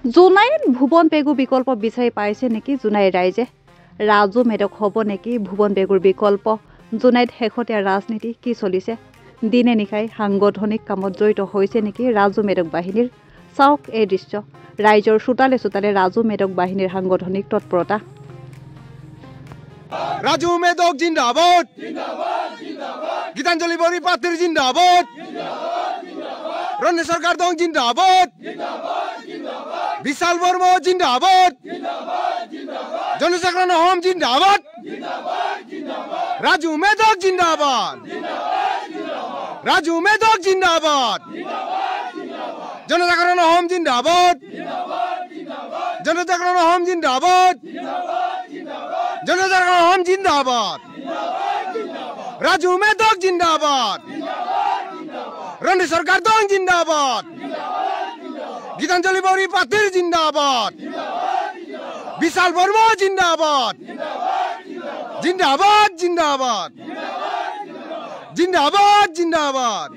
জোনাইত ভুৱন পেগুৰ বিকল্প বিচাৰি পাইছে নেকি জোনাই ৰাইজে? ৰাজু মেধক হ'ব নেকি ভুৱন পেগুৰ বিকল্প? জোনাইত শেহতীয়া ৰাজনীতি কি চলিছে? দিনে নিশাই সাংগঠনিক কামত জড়িত হৈছে নেকি ৰাজু মেধক বাহিনীৰ? চাওক এই দৃশ্য। ৰাইজৰ চোতালে চোতালে ৰাজু মেধক বাহিনীৰ সাংগঠনিক তৎপৰতা। রাজু মেধক জিন্দাবাদ, গীতাঞ্জলি বড়িপাত্র জিন্দাবাদ, রণেশ সরকার দং জিন্দাবাদ, বিশাল বর্মা জিন্দাবাদ, জনজাগরণ হোম জিন্দাবাদ, রাজু মেধক জিন্দাবাদ, রাজু মেধক জিন্দাবাদ, জনজাগরণ হোম জিন্দাবাদ, জনজাগরণ হোম জিন্দাবাদ, জনজাগরণ হোম জিন্দাবাদ, রাজু মেধক জিন্দাবাদ, রণেশ সরকার দং জিন্দাবাদ, গীতাঞ্জলি বড়িপাত্র জিন্দাবাদ, বিশাল বর্মা জিন্দাবাদ, জিন্দাবাদ জিন্দাবাদ, জিন্দাবাদ জিন্দাবাদ।